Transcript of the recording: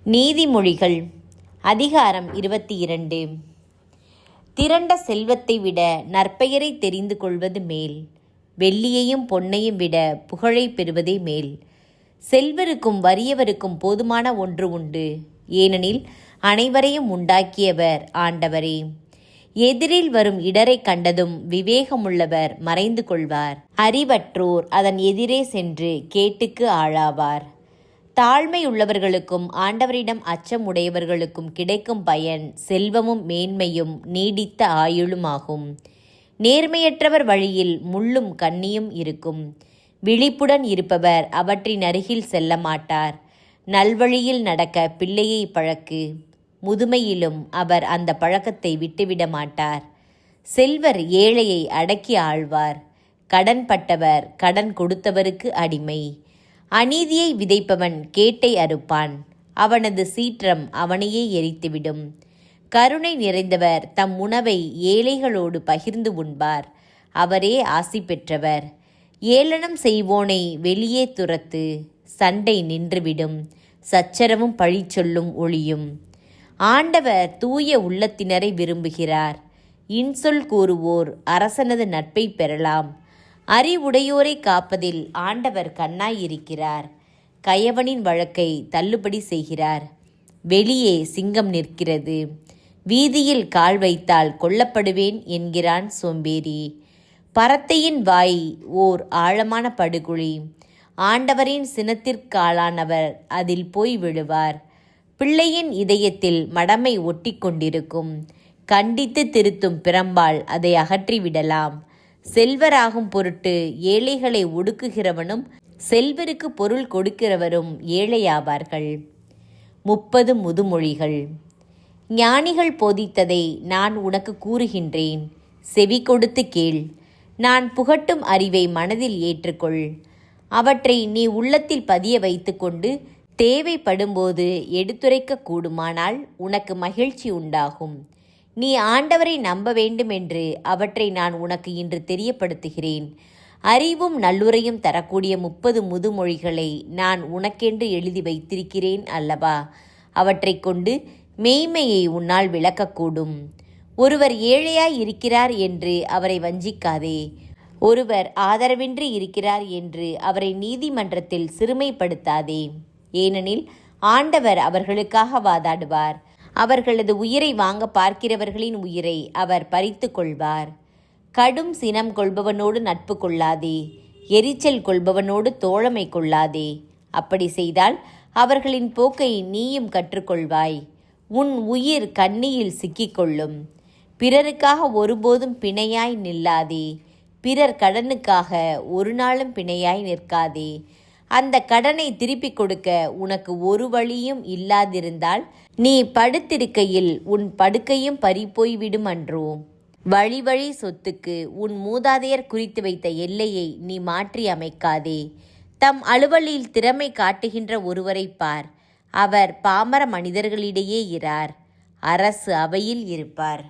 நீதிமொழிகள் அதிகாரம் 22. திரண்ட செல்வத்தை விட நற்பெயரை தெரிந்து கொள்வது மேல். வெள்ளியையும் பொன்னையும் விட புகழை பெறுவதே மேல். செல்வருக்கும் வறியவருக்கும் போதுமான ஒன்று உண்டு, ஏனெனில் அனைவரையும் உண்டாக்கியவர் ஆண்டவரே. எதிரில் வரும் இடரை கண்டதும் விவேகமுள்ளவர் மறைந்து கொள்வார். அறிவற்றோர் அதன் எதிரே சென்று கேட்டுக்கு ஆளாவார். தாழ்மையுள்ளவர்களுக்கும் ஆண்டவரிடம் அச்சம் உடையவர்களுக்கும் கிடைக்கும் பயன் செல்வமும் மேன்மையும் நீடித்த ஆயுளுமாகும். நேர்மையற்றவர் வழியில் முள்ளும் கண்ணியும் இருக்கும். விழிப்புடன் இருப்பவர் அவற்றின் அருகில் செல்ல மாட்டார். நல்வழியில் நடக்க பிள்ளையை பழக்கு, முதுமையிலும் அவர் அந்த பழக்கத்தை விட்டுவிட மாட்டார். செல்வர் ஏழையை அடக்கி ஆழ்வார். கடன்பட்டவர் கடன் கொடுத்தவருக்கு அடிமை. அநீதியை விதைப்பவன் கேட்டை அறுப்பான். அவனது சீற்றம் அவனையே எரித்துவிடும். கருணை நிறைந்தவர் தம் உணவை ஏழைகளோடு பகிர்ந்து உண்பார். அவரே ஆசி பெற்றவர். ஏளனம் செய்வோனை வெளியே துரத்து, சண்டை நின்றுவிடும், சச்சரவும் பழிச்சொல்லும் ஒழியும். ஆண்டவர் தூய உள்ளத்தினரை விரும்புகிறார். இன்சொல் கூறுவோர் அரசனது நட்பை பெறலாம். அறிவுடையோரை காப்பதில் ஆண்டவர் கண்ணாயிருக்கிறார். கயவனின் வழக்கை தள்ளுபடி செய்கிறார். வெளியே சிங்கம் நிற்கிறது, வீதியில் கால் வைத்தால் கொல்லப்படுவேன் என்கிறான் சோம்பேறி. பரத்தையின் வாய் ஓர் ஆழமான படுகுழி. ஆண்டவரின் சினத்திற்காளானவர் அதில் போய் விழுவார். பிள்ளையின் இதயத்தில் மடமை ஒட்டி கொண்டிருக்கும். கண்டித்து திருத்தும் பிரம்பால் அதை அகற்றிவிடலாம். செல்வராகும் பொருட்டு ஏழைகளை ஒடுக்குகிறவனும் செல்வருக்கு பொருள் கொடுக்கிறவரும் ஏழையாவார்கள். 30 முதுமொழிகள். ஞானிகள் போதித்ததை நான் உனக்கு கூறுகின்றேன், செவி கொடுத்து கேள். நான் புகட்டும் அறிவை மனதில் ஏற்றுக்கொள். அவற்றை நீ உள்ளத்தில் பதிய வைத்துக்கொண்டு தேவைப்படும்போது எடுத்துரைக்க கூடுமானால் உனக்கு மகிழ்ச்சி உண்டாகும். நீ ஆண்டவரை நம்ப வேண்டுமென்று அவற்றை நான் உனக்கு இன்று தெரியப்படுத்துகிறேன். அறிவும் நல்லுரையும் தரக்கூடிய 30 முதுமொழிகளை நான் உனக்கென்று எழுதி வைத்திருக்கிறேன் அல்லவா? அவற்றை கொண்டு மெய்மையை உன்னால் விளக்கக்கூடும். ஒருவர் ஏழையாய் இருக்கிறார் என்று அவரை வஞ்சிக்காதே. ஒருவர் ஆதரவின்றி இருக்கிறார் என்று அவரை நீதிமன்றத்தில் சிறுமைப்படுத்தாதே. ஏனெனில் ஆண்டவர் அவர்களுக்காக வாதாடுவார். அவர்களது உயிரை வாங்க பார்க்கிறவர்களின் உயிரை அவர் பறித்து கொள்வார். கடும் சினம் கொள்பவனோடு நட்பு கொள்ளாதே. எரிச்சல் கொள்பவனோடு தோழமை கொள்ளாதே. அப்படி செய்தால் அவர்களின் போக்கை நீயும் கற்றுக்கொள்வாய். உன் உயிர் கண்ணியில் சிக்கிக்கொள்ளும். பிறருக்காக ஒருபோதும் பிணையாய் நில்லாதே. பிறர் கடனுக்காக ஒரு நாளும் பிணையாய் நிற்காதே. அந்த கடனை திருப்பிக் கொடுக்க உனக்கு ஒரு வழியும் இல்லாதிருந்தால் நீ படுத்திருக்கையில் உன் படுக்கையும் பறிப்போய்விடும் அன்றோ. வழி வழி சொத்துக்கு உன் மூதாதையர் குறித்து வைத்த எல்லையை நீ மாற்றி அமைக்காதே. தம் அலுவலில் திறமை காட்டுகின்ற ஒருவரை பார். அவர் பாமர மனிதர்களிடையே இரார், அரசு அவையில் இருப்பார்.